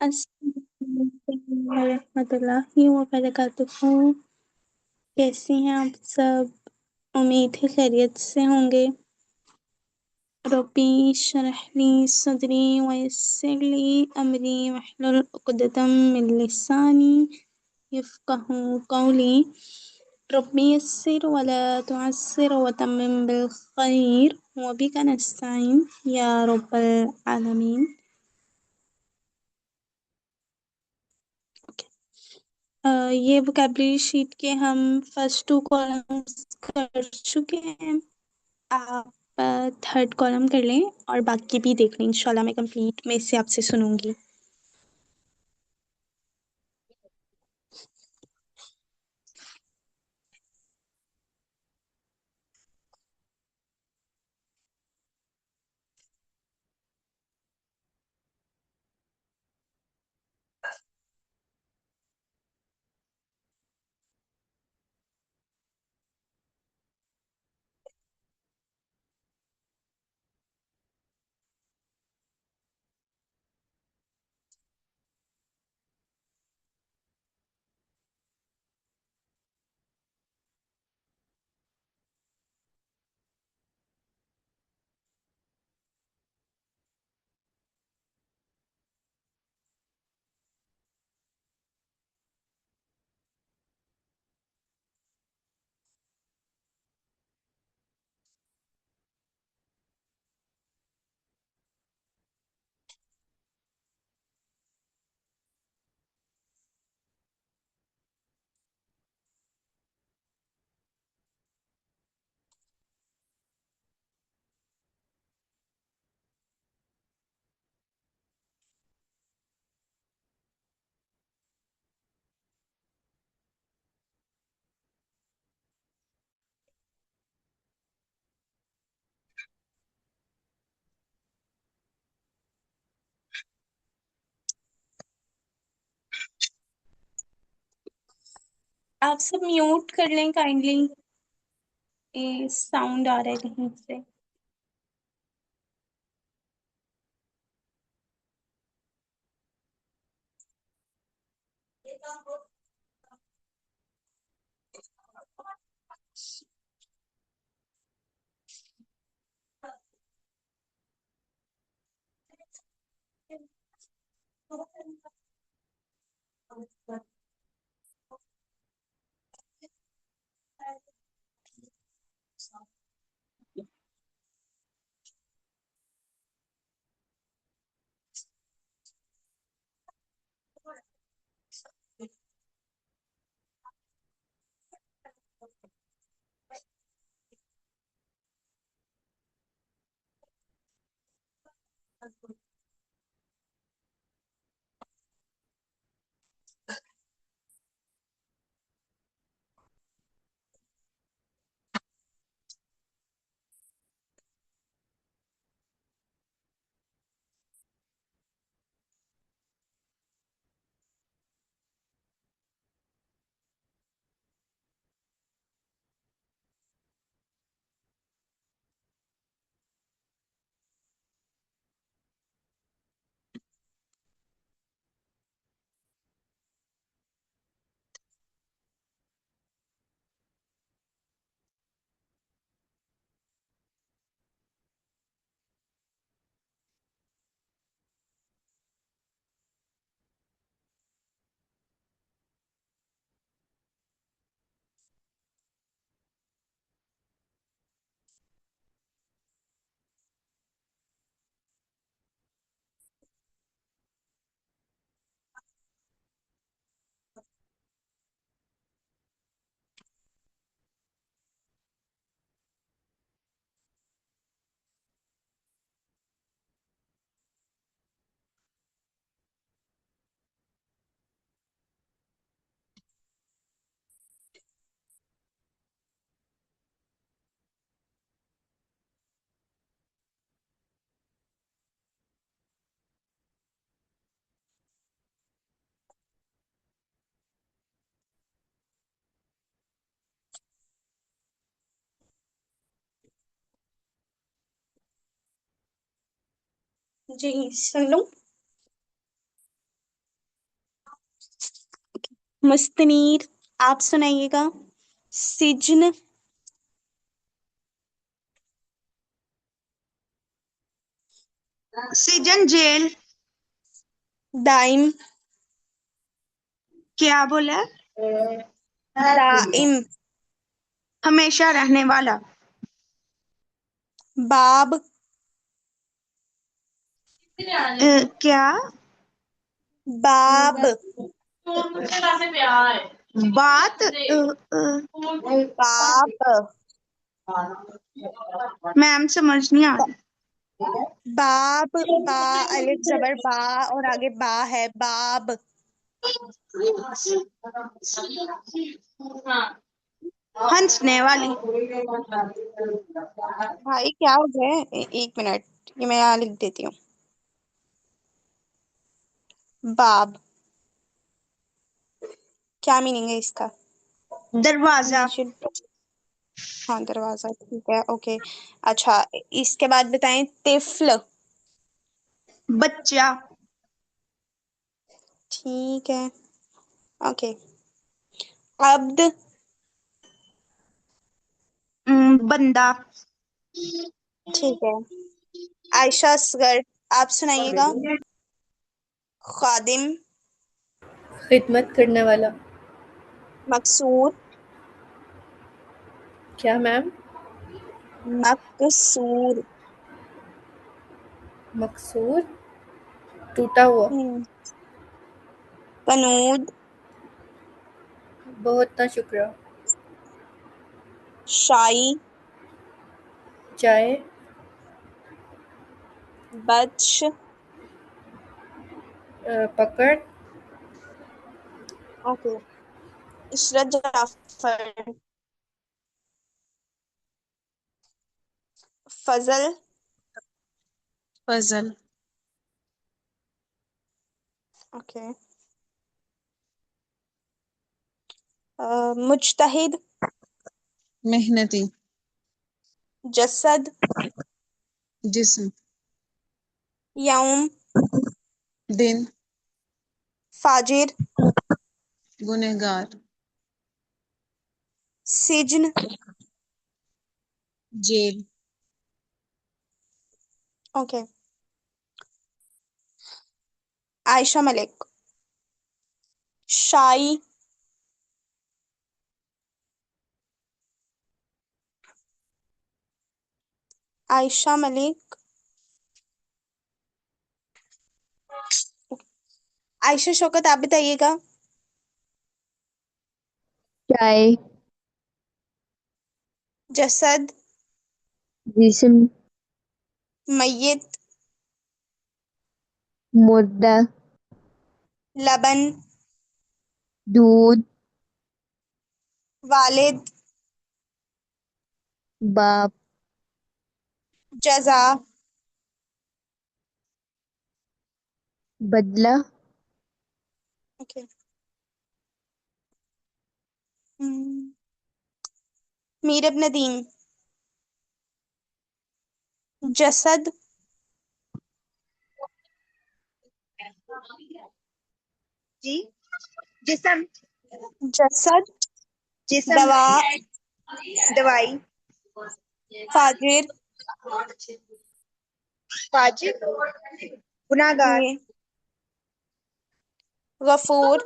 अस्सलाम वरहमतुल्लाहि वबरकातुहू। कैसी हैं आप सब? उम्मीद है खैरियत से होंगे। रब्बी इश्रह ली सदरी वयस्सिर ली अमरी वहलुल उक़दतम मिन लिसानी यफ़क़हू क़ौली। रब्बी यस्सिर वला तुअस्सिर वतम्मिम बिल खैर वबिका नस्तईन या रब्बल आलमीन। ये वोकेबलरी शीट के हम फर्स्ट टू कॉलम्स कर चुके हैं। आप थर्ड कॉलम कर लें और बाकी भी देख लें, इंशाल्लाह मैं कंप्लीट में से आपसे सुनूंगी। आप सब म्यूट कर लें काइंडली, ये साउंड आ रहा है कहीं से। जी सुन लूं। मुस्तनीर, आप सुनाइएगा। सिजन। सीजन जेल। दाइम। क्या बोला? दाइम। हमेशा रहने वाला। बाब। क्या? बाब। बात बाब। मैम समझ नहीं आ रही। बाब। बा, अलिफ जबर बा, और आगे बा है, बाब। हंसने वाली। भाई क्या हो गया है? एक मिनट, ये मैं यहाँ लिख देती हूँ। बाब, क्या मीनिंग है इसका? दरवाजा। नीचे। हाँ, दरवाजा, ठीक है, ओके। अच्छा, इसके बाद बताएं। तिफल। बच्चा। ठीक है, ओके। अब्द। बंदा। ठीक है। आयशा असगर, आप सुनाइएगा। खादिम। खिदमत करने वाला। मकसूर। क्या मैम? मकसूर। मकसूर, टूटा हुआ। हम्म। कनूद। बहुत ना शुक्रिया। शाई। चाय। बच। पकड़। ओके। इशरत जाफर। फजल। फजल। ओके। मुजतहिद। मेहनती। जसद। जिस्म। यौम। दिन। फाजिर। गुनहगार। सिजन। जेल। ओके। आयशा मलिक। शाई। आयशा मलिक। आयशा शौकत, आप बताइएगा। चाय। जसद। जिस्म। मय्यत। मुर्दा। लबन। दूध। वालिद। बाप। जजा। बदला। ओके। मीर इब्न नदीम। जसद। जी। जिस्म। जसद। जिस्म। दवा। दवाई। फाजिर। फाजिर। गुनाहगार। ये। गफूर।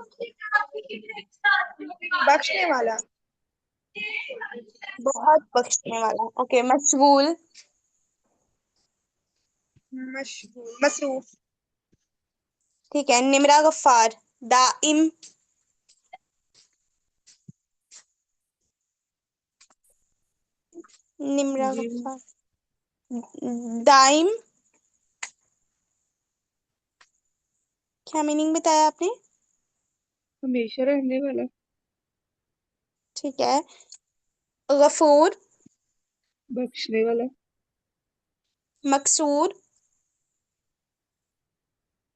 बख्शने वाला। बहुत बख्शने वाला। ओके। मशगूल। मसरूफ। ठीक है। निमरा गफ्फार। दाइम। निमरा जी। गफ्फार। दाइम। क्या मीनिंग बताया आपने? हमेशा रहने वाला। ठीक है। गफूर। बख्शने वाला। मकसूर।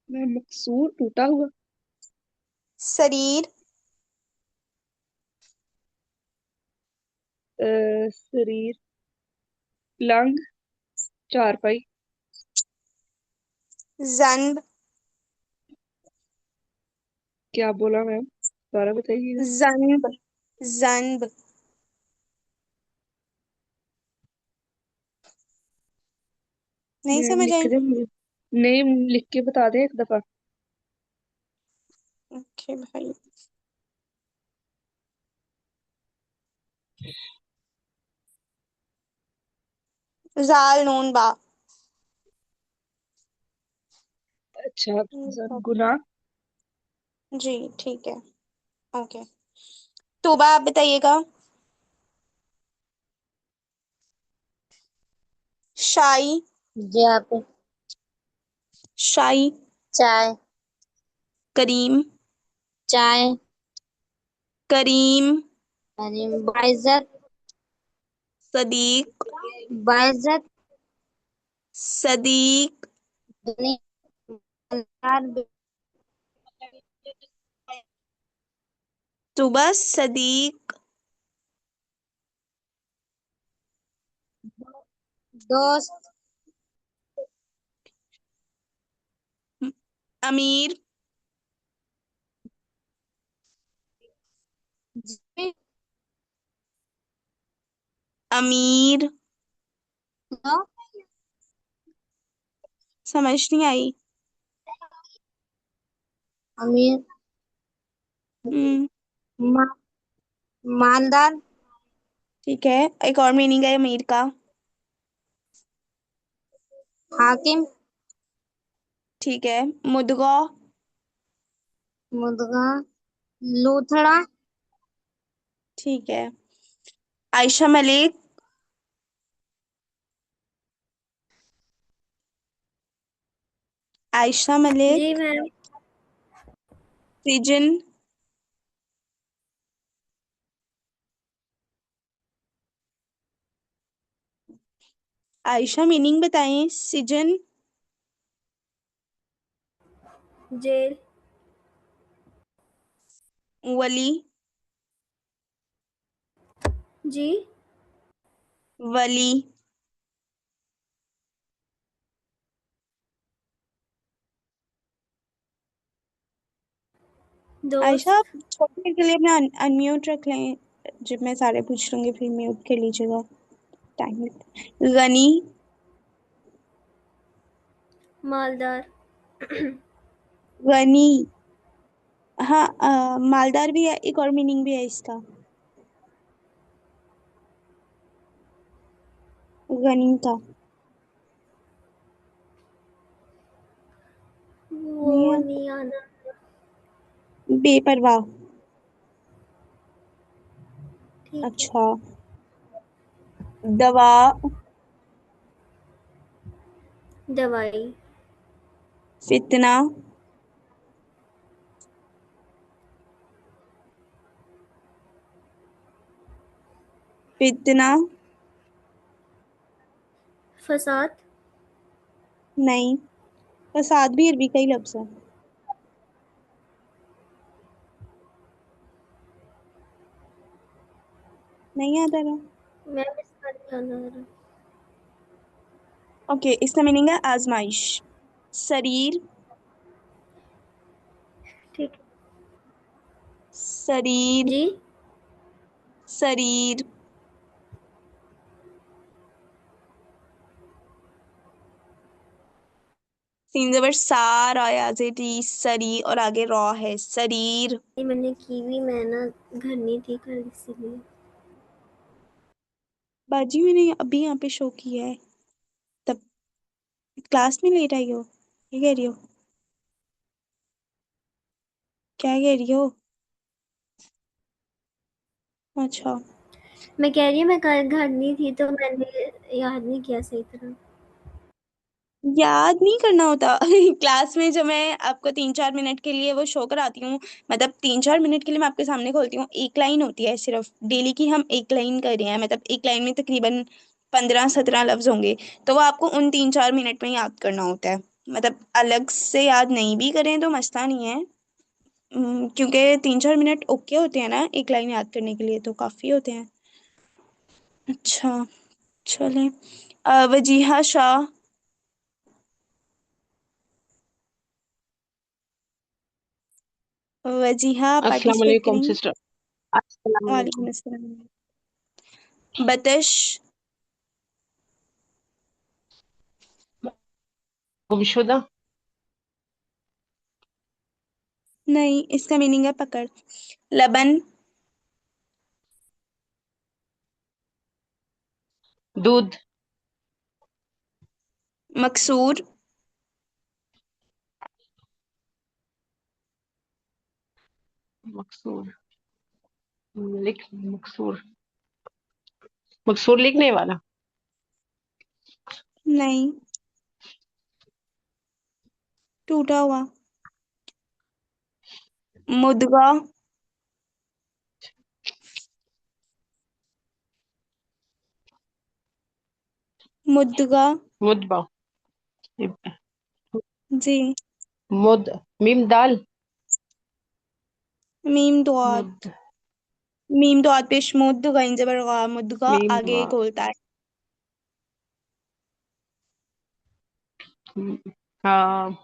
मैं मकसूर, टूटा हुआ। सरीर। शरीर। लंग। चारपाई। जन्ब। क्या बोला मैम? दोबारा बताइएगा। जन्ब। जन्ब। नहीं मैम समझ लिख आई? दे मुझे। नहीं, लिख के बता दे एक दफा। ओके भाई। जाल नून बा। अच्छा। गुना। जी ठीक है। ओके। तोबा आप बताइएगा। शाई। जी आप। शाई। चाय। करीम। चाय। करीम। अरे बाइज्जत। सदीक। बाइज्जत। सदीक। दुनियादार। तोबा सदीक। दोस्त। अमीर। जी। अमीर। नो। समझ नहीं आई। अमीर। हम्म। मा, मालदार। ठीक है, एक और मीनिंग है अमीर का। हाकिम। ठीक है। मुदगा। मुदगा। लूथड़ा। ठीक है। आयशा मलिक। आयशा जी मलिक। मैम। सिजन। आयशा मीनिंग बताएं सिजन। जेल। वली। जी। वली। आयशा दोस्त। आप थोड़ी देर के लिए अपना अनम्यूट रख लें। जब मैं सारे पूछ लूंगी फिर म्यूट कर लीजिएगा। टाइम। गनी। मालदार। गनी। हाँ, मालदार भी है, एक और मीनिंग भी है इसका। गनी का। वो नहीं है। नहीं आना। बेपरवाह। ठीक है। अच्छा। दवा। दवाई। फितना। फितना। फसाद। नहीं। फसाद भी अरबी का ही लफ्ज है। नहीं याद आ रहा। मैम इसका नहीं आना आ रहा। ओके, इसका मीनिंग है आजमाइश। शरीर। ठीक है। शरीर। जी। शरीर। सीन जबर सार आया जे टी सरी और आगे रॉ है शरीर। ये मैंने की भी, मैं ना घर नहीं थी कल इसीलिए। बाजी मैंने अभी यहाँ पे शो किया है। तब क्लास में लेट आई हो? ये कह रही हो? क्या कह रही हो? अच्छा। मैं कह रही हूँ मैं कल घर नहीं थी तो मैंने याद नहीं किया सही तरह। याद नहीं करना होता। क्लास में जब मैं आपको 3-4 मिनट के लिए वो शो कराती हूँ, मतलब 3-4 मिनट के लिए मैं आपके सामने खोलती हूँ, एक लाइन होती है सिर्फ डेली की, हम एक लाइन कर रहे हैं, मतलब एक लाइन में तकरीबन 15-17 लफ्ज होंगे। तो वो आपको उन 3-4 मिनट में याद करना होता है। मतलब अलग से याद नहीं भी करें तो मसला नहीं है। क्योंकि 3-4 मिनट ओके होते हैं ना एक लाइन याद करने के लिए, तो काफ़ी होते हैं। अच्छा। चलें। वजीहा शाह। वजीहा अस्सलाम पार्टिसिपेट वालेकुम करेंगी? सिस्टर। अस्सलाम वालेकुम वालेकुम। अस्सलाम। बतश। गुमशुदा। नहीं, इसका मीनिंग है पकड़। लबन। दूध। मकसूर। मकसूर। लिख मकसूर। मकसूर लिखने वाला। नहीं, टूटा हुआ। मुदगा। मुदगा। मुदबा। जी। मुद। मीम दाल। मीम दुआत। मुद। मीम दुआत पेश मुद गाइन जबर गा मुदगा मीम आगे एक होता है। हाँ।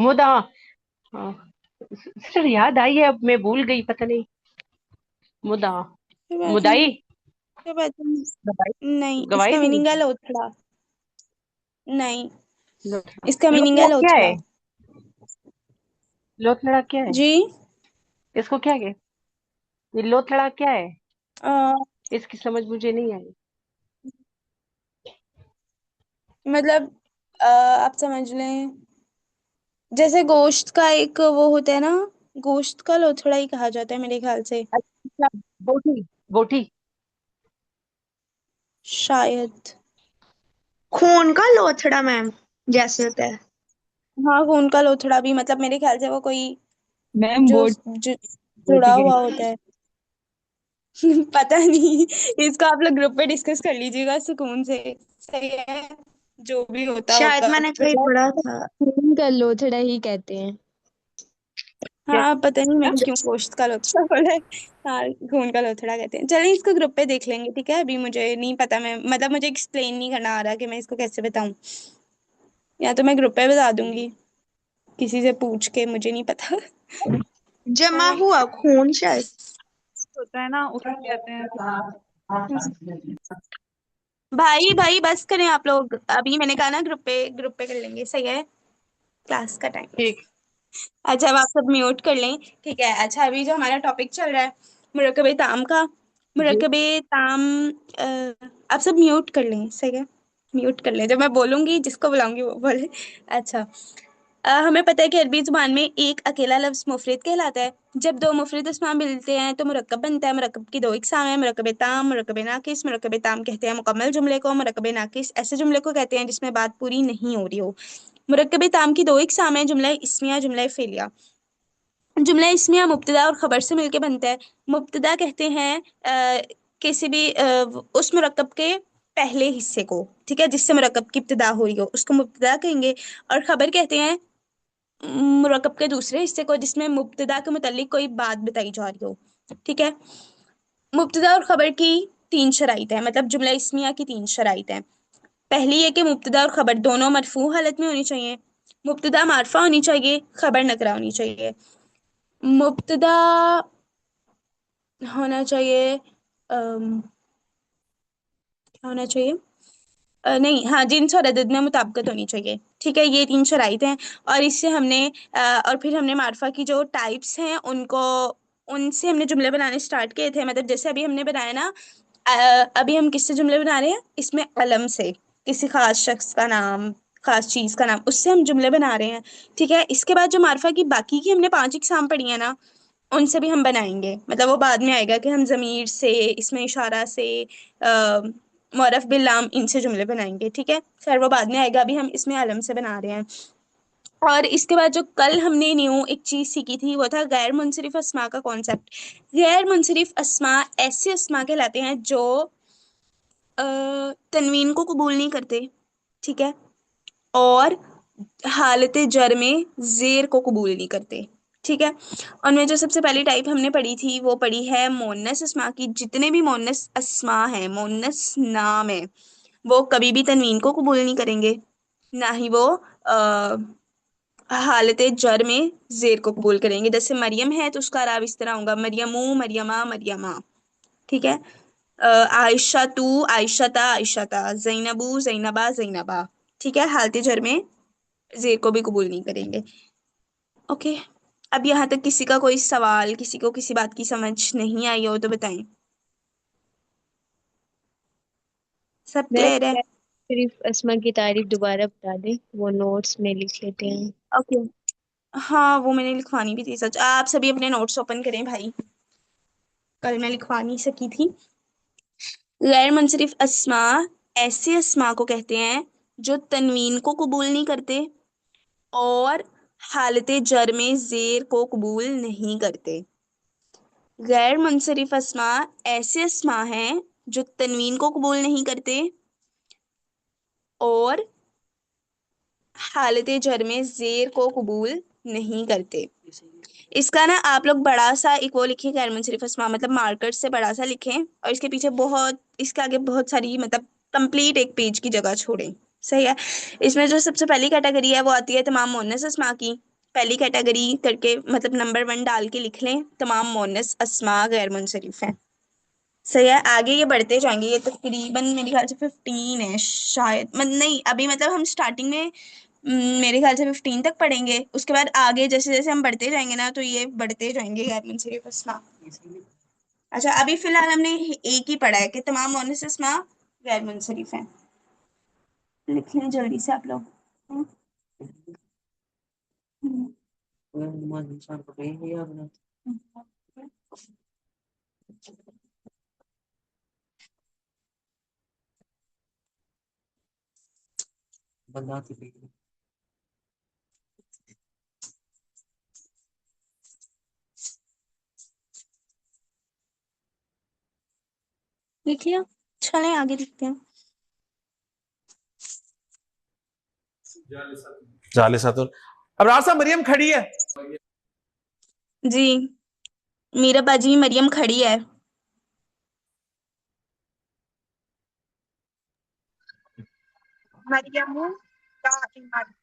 मुदा। हाँ, सिस्टर याद आई है, अब मैं भूल गई, पता नहीं। मुदा। कोई बात नहीं, मुदाई। कोई बात गवाही। नहीं। नहीं, गवाही इसका नहीं। मीनिंग है लोथड़ा। नहीं, लोथड़ा। इसका मीनिंग है लोथड़ा क्या है? लोथड़ा। लोथड़ा क्या है? जी। इसको क्या है? ये लोथड़ा क्या है? आ, इसकी समझ मुझे नहीं आई। मतलब आप समझ लें, जैसे गोश्त का एक वो होता है ना, गोश्त का लोथड़ा ही कहा जाता है मेरे ख्याल से। अच्छा, बोटी। बोटी। शायद। खून का लोथड़ा मैम, जैसे होता है। हाँ, खून का लोथड़ा भी, मतलब मेरे ख्याल से वो कोई मैम जो जुड़ा बोटी कह हुआ रही होता है। पता नहीं, इसको आप लोग ग्रुप पे डिस्कस कर लीजिएगा सुकून से। सही है, जो भी होता शायद होगा। मैंने कहीं पढ़ा था। खून का लोथड़ा ही कहते हैं। क्या? हाँ, पता नहीं मैंने क्या? क्यों गोश्त का लोथड़ा बोला है। हाँ, खून का लोथड़ा कहते हैं। चलिए इसको ग्रुप पे देख लेंगे, ठीक है। अभी मुझे नहीं पता, मैं मतलब मुझे एक्सप्लेन नहीं करना आ रहा कि मैं इसको कैसे बताऊं। या तो मैं ग्रुप पे बता दूंगी किसी से पूछ के, मुझे नहीं पता। जमा हुआ खून शायद। होता है ना, उसको कहते हैं। भाई भाई बस करें आप लोग, अभी मैंने कहा ना ग्रुप पे कर लेंगे, सही है। क्लास का टाइम। ठीक। अच्छा, अब आप सब म्यूट कर लें, ठीक है। अच्छा, अभी जो हमारा टॉपिक चल रहा है मुरकबे ताम का। जी। मुरकबे ताम। आप सब म्यूट कर लें, सही है। म्यूट कर लें, जब मैं बोलूंगी जिसको बुलाऊंगी वो बोले। अच्छा। हमें पता है कि अरबी जुबान में एक अकेला लफ्ज मुफरद कहलाता है। जब दो मुफरद अस्मा मिलते हैं तो मुरक्कब बनता है। मुरक्कब की दो इकसाम है, मुरक्कब ताम, मुरक्कब नाकिस। मुरक्कब ताम कहते हैं मुकम्मल जुमले को। मुरक्कब नाकिस ऐसे जुमले को कहते हैं जिसमें बात पूरी नहीं हो रही हो। मुरक्कब ताम की दो इकसाम है, जुमला इस्मिया, जुमला फेलिया। जुमला इस्मिया मुब्तदा और खबर से मिलके बनता है। मुब्तदा कहते हैं किसी भी उस मुरक्कब के पहले हिस्से को, ठीक है, जिससे मुरक्कब की इब्तिदा हो रही हो उसको मुब्तदा कहेंगे। और खबर कहते हैं मुरक्कब के दूसरे हिस्से को जिसमें मुब्तदा के मुतालिक कोई बात बताई जा रही हो, ठीक है। मुब्तदा और खबर की तीन शराइत है, मतलब जुमला इस्मिया की तीन शराइत है। पहली है कि मुब्तदा और खबर दोनों मरफू हालत में होनी चाहिए। मुब्तदा मारफा होनी चाहिए, खबर नकरा होनी चाहिए। मुब्तदा होना चाहिए, क्या होना चाहिए, नहीं, हाँ, जिन्स और अदद में मुताबिकत होनी चाहिए, ठीक है। ये तीन शराइत हैं। और इससे हमने और फिर हमने मार्फा की जो टाइप्स हैं उनको, उनसे हमने जुमले बनाने स्टार्ट किए थे। मतलब जैसे अभी हमने बनाया ना, अभी हम किससे जुमले बना रहे हैं, इसमें अलम से, किसी खास शख्स का नाम, खास चीज का नाम, उससे हम जुमले बना रहे हैं, ठीक है। इसके बाद जो मार्फा की बाकी की हमने पांच इकसाम पढ़ी है ना, उनसे भी हम बनाएंगे। मतलब वो बाद में आएगा कि हम जमीर से, इसमें इशारा से, मौरफ बिल्लाम, इनसे जुमले बनाएंगे, ठीक है। खैर वो बाद में आएगा, अभी हम इसमें अलम से बना रहे हैं। और इसके बाद जो कल हमने न्यू एक चीज सीखी थी वो था गैर मुनसरिफ अस्मा का कॉन्सेप्ट। गैर मुनसरिफ अस्मा ऐसे अस्मा कहलाते हैं जो तनवीन को कबूल नहीं करते, ठीक है, और हालत जर में जेर को कबूल नहीं करते, ठीक है। उनमें जो सबसे पहली टाइप हमने पढ़ी थी वो पढ़ी है मोनस अस्मा की। जितने भी मोनस अस्मा हैं, मोनस नाम है, वो कभी भी तनवीन को कबूल नहीं करेंगे, ना ही वो हालत जर में जेर को कबूल करेंगे। जैसे मरियम है तो उसका अराब इस तरह होगा, मरियमू मरियमा मरियमा। ठीक है। आयशा तू आयशता आयशता, जैनबू जैनबा जैनबा। ठीक है, हालत जर में जेर को भी कबूल नहीं करेंगे। ओके। अब यहाँ तक किसी का कोई सवाल, किसी को किसी बात की समझ नहीं आई हो तो बताएं। सब मैं क्लियर है? सिर्फ अस्मा की तारीफ दोबारा बता दे, वो नोट्स में लिख लेते हैं। ओके। हाँ, वो मैंने लिखवानी भी थी सच। आप सभी अपने नोट्स ओपन करें भाई, कल मैं लिखवा नहीं सकी थी। गैर मुनसरिफ अस्मा ऐसे अस्मा को कहते हैं जो तनवीन को कबूल नहीं करते और हालत जर में जेर को कबूल नहीं करते। गैर मुनसरिफ अस्मा ऐसे अस्मा हैं जो तनवीन को कबूल नहीं करते और हालत जर में जेर को कबूल नहीं करते। इसका ना आप लोग बड़ा सा एक वो लिखें, गैर मुनसरिफ अस्मा मतलब मार्कर से बड़ा सा लिखें, और इसके पीछे बहुत, इसके आगे बहुत सारी मतलब कंप्लीट एक पेज की जगह छोड़ें। सही है। इसमें जो सबसे पहली कैटेगरी है वो आती है तमाम मोनस अस्मा की। पहली कैटेगरी करके मतलब नंबर 1 डाल के लिख लें, तमाम मोनस अस्मा गैर मुनसरिफ हैं। सही है। आगे ये बढ़ते जाएंगे, ये तकरीबन मेरे ख्याल से 15 है शायद, नहीं अभी मतलब हम स्टार्टिंग में मेरे ख्याल से 15 तक पढ़ेंगे। उसके बाद आगे जैसे जैसे हम बढ़ते जाएंगे ना तो ये बढ़ते जाएंगे गैर मुनसरिफ अस्मा। अच्छा, अभी फिलहाल हमने एक ही पढ़ा है कि तमाम मोनस अस्मा गैर मुनसरिफ हैं। लिख लें जल्दी से आप लोग। हम्म, हम्म। लिख लिया? चलें आगे लिखते हैं। जालिसातुन। अब रासा मरियम खड़ी है। जी, मीरा बाजी मरियम खड़ी है। मरियमु काइमत।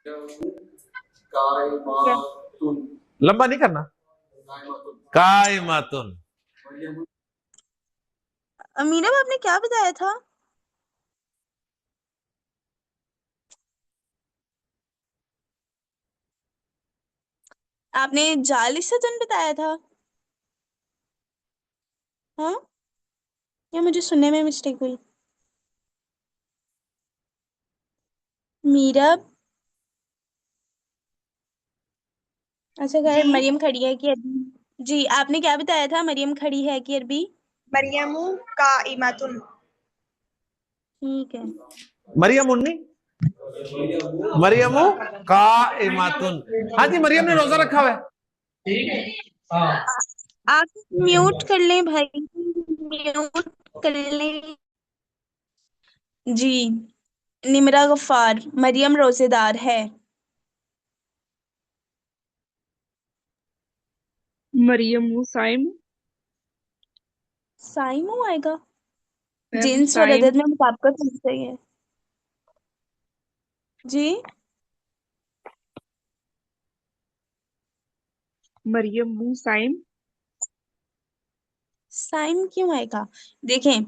ठीक है। लंबा नहीं करना। कायमातुन। मीरा आपने क्या बताया था? आपने जालिसतुन बताया था? हाँ, या मुझे सुनने में मिस्टेक हुई? मीरा, अच्छा खैर, जी, मरियम खड़ी है कि अरबी? जी, आपने क्या बताया था, मरियम खड़ी है कि अरबी? मरियमु काइमतुन। ठीक है। मरियम उन्नी, मरियमु काइमातुन। हाँ जी, मरियम ने रोजा रखा हुआ है। आप म्यूट कर लें भाई, म्यूट कर लें। जी, निमरा गफ्फार, मरियम रोजेदार है। मरियम साइम। साइमो आएगा? मैम जिन्स और साइम। अदद में मुताबिकत होनी चाहिए। जी, मरियम साइम। साइम क्यों आएगा? देखें,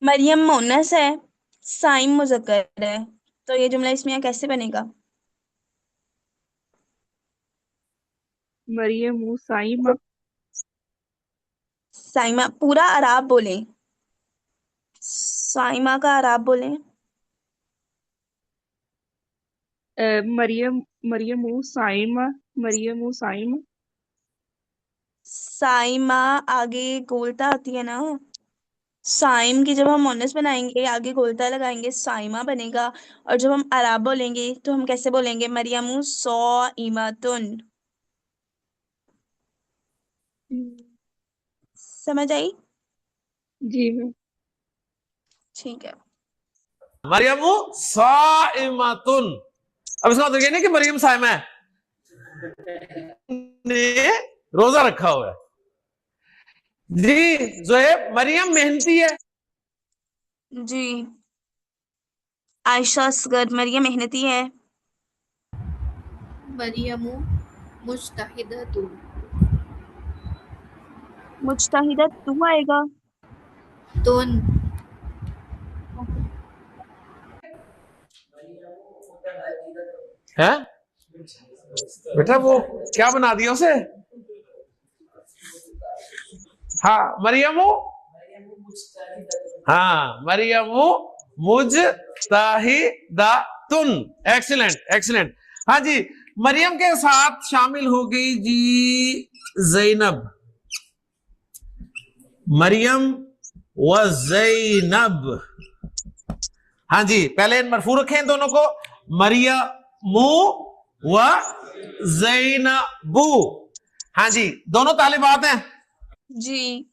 मरियम मोनस है, साइम मुजक्कर है, तो ये जुमला इसमें यहाँ कैसे बनेगा? मरियम साइमा। साइमा पूरा अराब बोलें, साइमा का अराब बोलें। मरियम मरियम साइमा। मरियम साइम। साइमा आगे गोलता आती है ना, साइम की जब हम मोनस बनाएंगे आगे गोलता लगाएंगे, साइमा बनेगा। और जब हम अराब बोलेंगे तो हम कैसे बोलेंगे, मरियमु सौ इमातुन। समझ आई? जी मैम। ठीक है। मरियमु साइमातुन। अब इसका मतलब ये नहीं कि मरियम साइमा है, ने रोजा रखा हुआ है। जी जोएब, मरियम मेहनती है। जी, आयशा असगर, मरियम मेहनती है। मरियम मुज्तहिदतुन। मुज्तहिदा तू आएगा। तुन। है बेटा, वो क्या बना दिया उसे? हाँ, मरियमु। हाँ, मरियमु मुजताहिदातुन। Excellent, excellent. हाँ जी, मरियम के साथ शामिल हो गई जी जैनब। मरियम व जैनब। हाँ जी, पहले मरफू रखें इन दोनों को, मरियमु व जैनबू। हाँ जी, दोनों तालिबात हैं जी।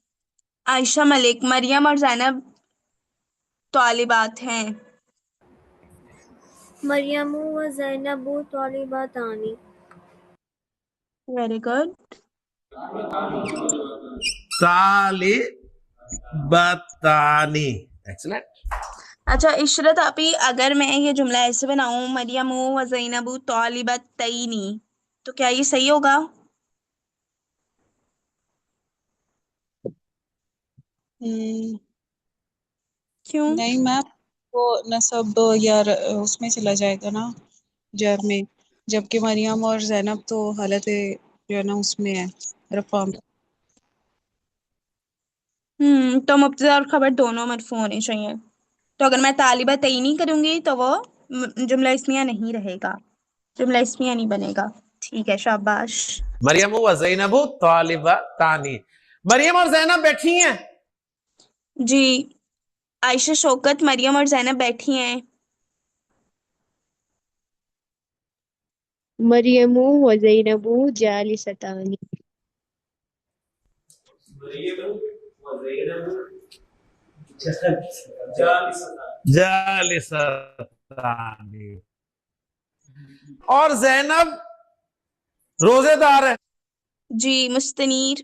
आयशा मलिक, मरियम और जैनब तालिबात हैं। मरियम व ज़ैनब तालिबातानी। Very good. तालिबातानी। एक्सीलेंट। अच्छा इशरत आपी, अगर मैं ये जुमला ऐसे बनाऊं, मरियम व ज़ैनब तालिबतैनी, तो क्या ये सही होगा? हम्म, क्यों? नहीं मैम, वो नसब या उसमें चला जाएगा ना, जर में, जबकि मरियम और जैनब तो हालत जो है ना उसमें है, रफा में। तो मुब्तदा और खबर दोनों मरफू होने चाहिए। तो अगर मैं तालिबतैनी करूंगी तो वो जुमला इस्मिया नहीं रहेगा, जुमला इस्मिया नहीं बनेगा। ठीक है, शाबाश। मरियम व जैनब तालिबातानी। मरियम और जैनब बैठी हैं। जी। आयशा शौकत, मरियम और जैनब बैठी हैं। मरियमु व ज़ैनबु जालिसतानी। जालिसतानी। और जैनब रोजेदार है। जी, मुस्तनीर।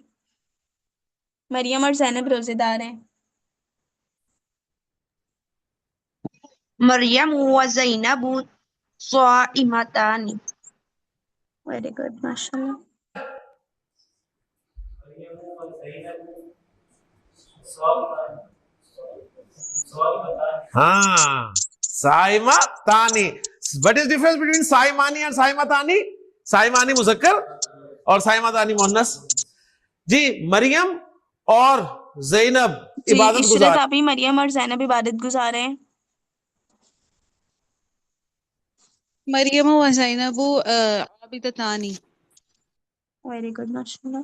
मरियम और जैनब रोजेदार हैं। मरियम व ज़ैनब स्वाइमतानी। वेरी गुड, माशाल्लाह। हाँ, साइमा तानी। व्हाट इज डिफरेंस बिटवीन साइमानी एंड साइमा तानी? साइमानी मुजक्कर और साइमा तानी मुन्नस। जी, मरियम और जैनब जी, इबादत इशरत गुजार। आपी, मरियम और जैनब इबादत गुजार हैं। मरियम व ज़ैनब आबिदतानी। वेरी गुड, माशाल्लाह।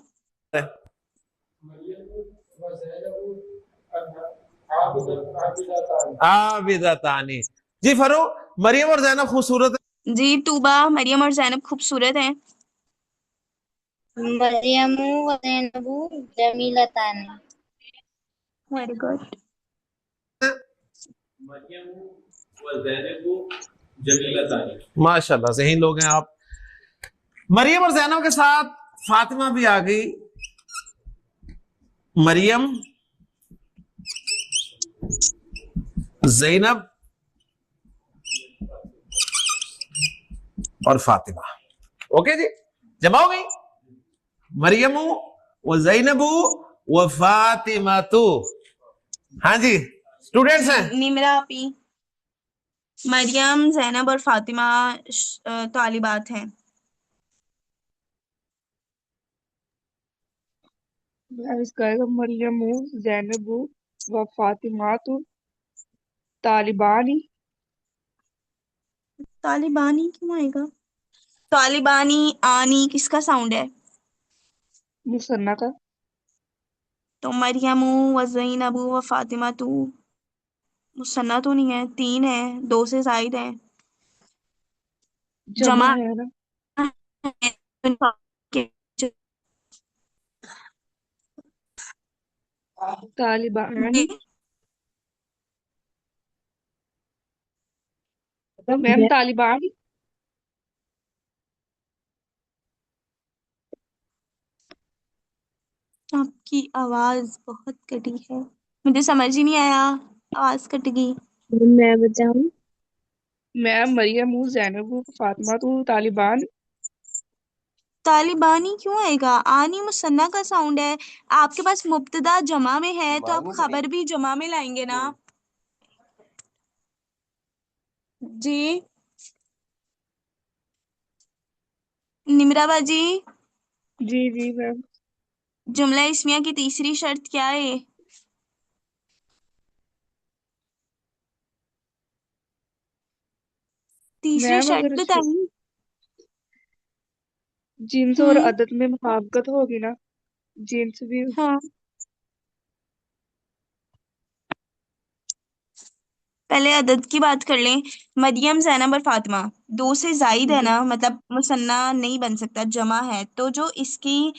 आबिदतानी। जी फरो, मरियम और जैनब खूबसूरत है। जी, तूबा, मरियम और जैनब खूबसूरत हैं। मरियम व ज़ैनब जमीलतानी। Very good. माशाल्लाह, सही लोग हैं आप। मरियम और जैनब के साथ फातिमा भी आ गई। मरियम, जैनब और फातिमा। ओके जी, जमा हो गई। मरियम व जैनबू व फातिमा। तो हाँ जी, स्टूडेंट्स हैं। निमरा आपी, मरियम, जैनब और फातिमा तालिबात हैं। इसका आएगा मरियम जैनब व फातिमातु तालिबानी। तालिबानी क्यों आएगा? तालिबानी आनी किसका साउंड है? मुसन्ना का। तो मरियम व ज़ैनब व फातिमा तू मुसन्ना तो नहीं है, तीन है, दो से जायद है, जमा जमा है ना। है। तालिबानी मैम, तालिबानी। आपकी आवाज बहुत कटी है, मुझे समझ ही नहीं आया, आवाज कट गई। मैं बताऊं? मैम, मरियम जैनब फातिमातु तालिबान। तालिबानी क्यों आएगा? आनी मुसन्ना का साउंड है। आपके पास मुब्तदा जमा में है तो आप खबर भी जमा में लाएंगे ना जी। निमरा बाजी, जी जी मैम। जुमला इस्मिया की तीसरी शर्त क्या है? तीसरी मैम शर्त अगर बताइए। जिन्स और अदद में मुताबिकत होगी ना, जिन्स भी। हाँ, पहले अदद की बात कर लें। मरियम, जैनब और फातिमा, दो से जायद है ना, मतलब मुसन्ना नहीं बन सकता, जमा है, तो जो इसकी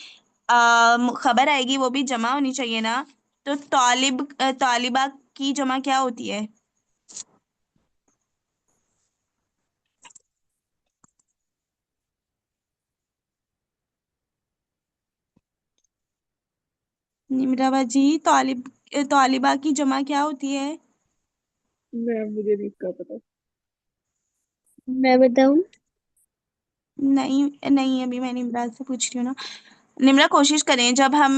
खबर आएगी वो भी जमा होनी चाहिए ना। तो तालिबा की जमा क्या होती है? निमरा बाजी, तालिबा की जमा क्या होती है? मैम मुझे नहीं इसका पता। मैं बताऊं? नहीं नहीं, अभी मैं निमरा से पूछ रही हूँ ना। निमरा, कोशिश करें, जब हम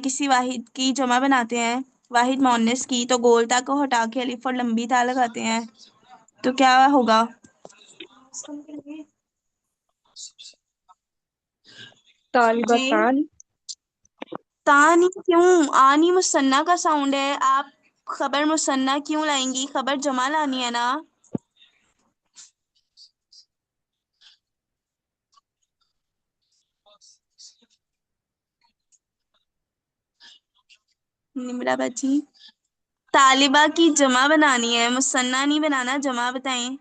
किसी वाहिद की जमा बनाते हैं, वाहिद मुअन्नस की, तो गोलता को हटा के अलिफ और लंबी ता लगाते हैं, तो क्या होगा? जी, तालिबातान। तानी क्यों? आनी मुसन्ना का साउंड है। आप खबर मुसन्ना क्यों लाएंगी? खबर जमा लानी है ना। निमरा बाजी, तालिबा की जमा बनानी है, मुसन्ना नहीं बनाना, जमा बताएं।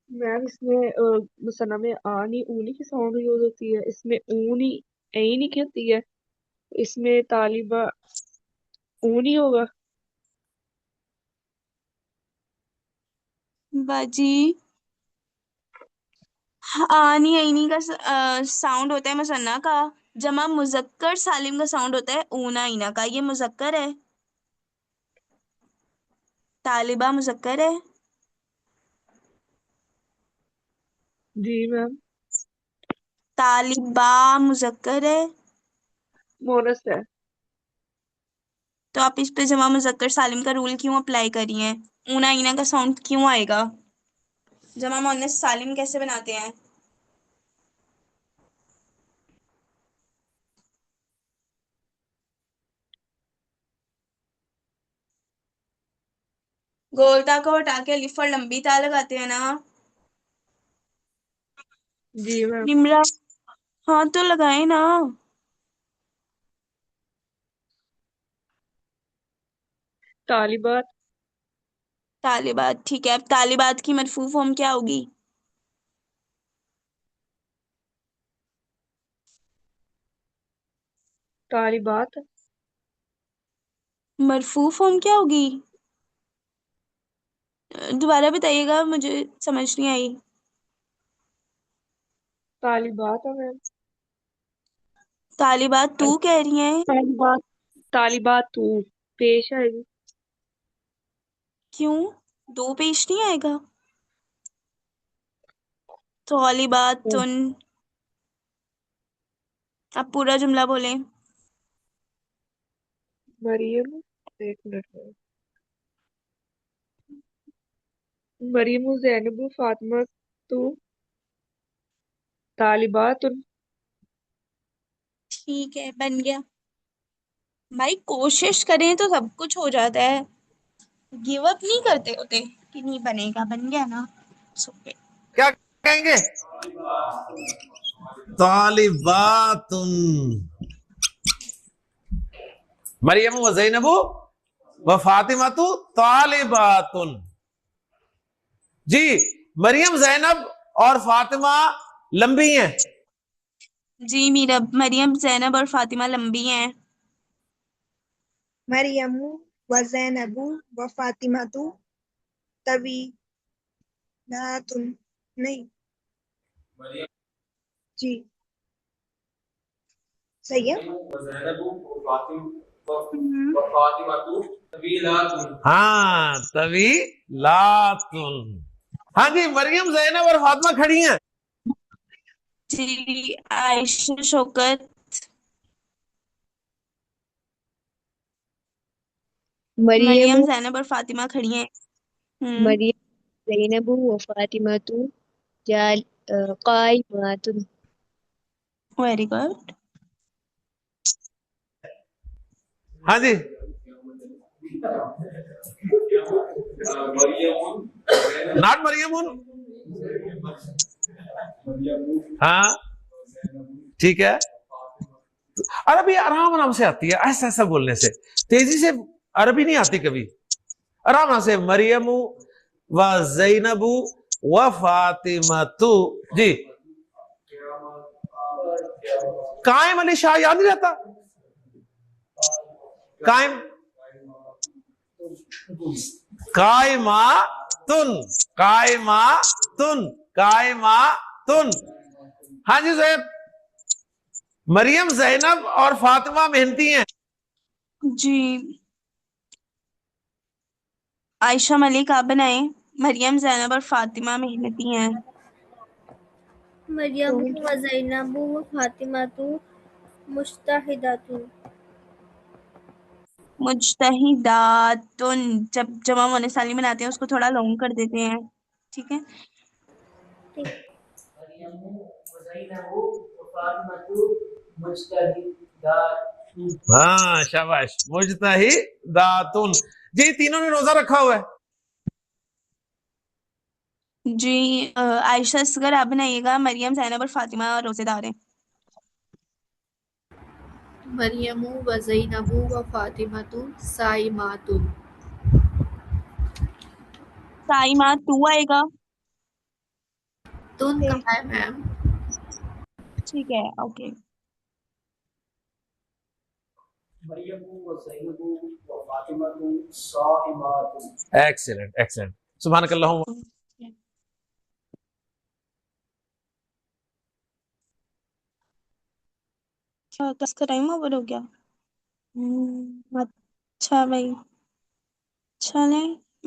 मैम इसमें मुसन्ना में आनी ऊनी की साउंड यूज होती है, इसमें ऊनी ऐनी की होती है, इसमें तालिबा ऊनी होगा। बाजी, आनी ऐनी का साउंड होता है मुसन्ना का। जमा मुजक्कर सालिम का साउंड होता है ऊना ईना का। ये मुजक्कर है, तालिबा मुजक्कर है। जी मैम। तालिबा मुजक्कर है, मोनस है। तो आप इस पे जमा मुजक्कर सालिम का रूल क्यों अप्लाई करी हैं? ऊना ईना का साउंड क्यों आएगा? जमा मुअन्नस सालिम कैसे बनाते हैं? गोलता को हटा के अलिफ और लंबी ता लगाते हैं ना। जी मैम। निमरा, हाँ तो लगाए ना। तालिबात। तालिबात, ठीक है। अब तालिबात की मरफू फॉर्म क्या होगी? तालिबात। मरफू फॉर्म क्या होगी? दोबारा बताइएगा, मुझे समझ नहीं आई। तालिबात है मैम। तालिबात तू कह रही हैं? तालिबात। तालिबात तू पेश आएगी। क्यों? दो पेश नहीं आएगा? तालिबात तुन, अब पूरा जुमला बोलें। मरियम, एक मिनट में। मरियम जैनब फातिमा तू तालिबात। ठीक है, बन गया। भाई कोशिश करें तो सब कुछ हो जाता है, गिव अप नहीं करते होते कि नहीं बनेगा। बन गया ना, सुके। क्या कहेंगे? तालिबातुन। मरियम व ज़ैनबु व फातिमातु तालिबातुन। जी, मरियम, जैनब और फातिमा लंबी हैं। जी मीरा, मरियम, जैनब और फातिमा लंबी हैं। मरियमु व ज़ैनबु व फातिमातु तवीलातुन। नहीं जी, सही है। हाँ, तवी लातुन। हाँ जी, मरियम, जैनब और फातिमा खड़ी हैं। जी, आयशा, शौकत, मरियम मरियम, जैनब और फातिमा खड़ी हैं। मरियम ज़ैनब व फातिमतु जाल काइमातुन। Very good. हाँ जी, नॉट मरियमुन। हाँ ठीक है। अरबी आराम आराम से आती है, ऐसा ऐसा बोलने से, तेजी से अरबी नहीं आती कभी। आराम से, मरियमु व जैनबु व फातिमतु। जी, कायम अली शाह याद नहीं रहता? कायम, कायमातुन, कायमातुन, कायमातुन। हाँ जी जैब, मरियम, जैनब और फातिमा मेहनती हैं। जी, आयशा, मलिक आप बनाए। मरियम, जैनब और फातिमा मेहनती हैं। मरियम व ज़ैनब व फातिमातु मुज्तहिदातुन। मुज्तहिदातुन, जब जमा मुअन्नस सालिम बनाते हैं उसको थोड़ा लॉन्ग कर देते हैं, ठीक है। हाँ शाबाश, मुज्तहिदातुन। जी, तीनों ने रोजा रखा हुआ है। जी, आयशा, असगर आप बनाइएगा। मरियम, जैनब और फातिमा रोजेदार हैं। मरियमु व ज़ैनबु व फातिमतु साइमातुन। साइमा तू आएगा। तुन कहाँ है मैम? ठीक है, ओके। Excellent excellent, सुभानकल्लाह। क्या क्लास का टाइम ओवर हो गया? अच्छा भाई, चले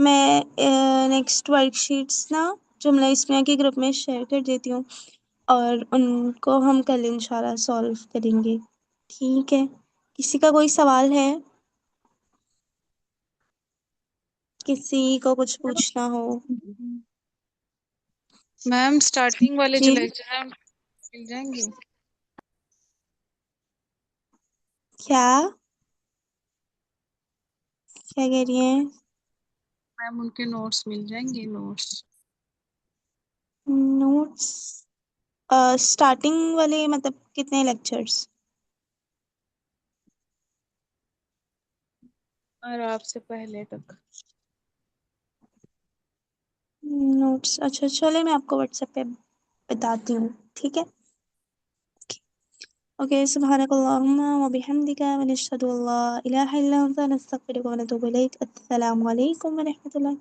मैं नेक्स्ट वर्कशीट्स ना जुमला इस्मिया के ग्रुप में शेयर कर देती हूँ और उनको हम कल इंशाल्लाह सॉल्व करेंगे, ठीक है। किसी का कोई सवाल है? किसी को कुछ पूछना हो? मैम स्टार्टिंग वाले जो जी, लेक्चर हैं मिल जाएंगे? क्या क्या कह रही हैं? मैम उनके नोट्स मिल जाएंगे? नोट्स नोट्स स्टार्टिंग वाले मतलब कितने लेक्चर्स? और आपसे पहले तक नोट्स, अच्छा चले मैं आपको व्हाट्सएप पे बताती हूँ, ठीक है। ओके, सुब्हानकल्लाहुम्मा व बिहम्दिका व नशहदु अल्ला इलाहा इल्ला अंता नस्तगफिरुका व नतूबु इलैक। अस्सलामु अलैकुम व रहमतुल्लाहि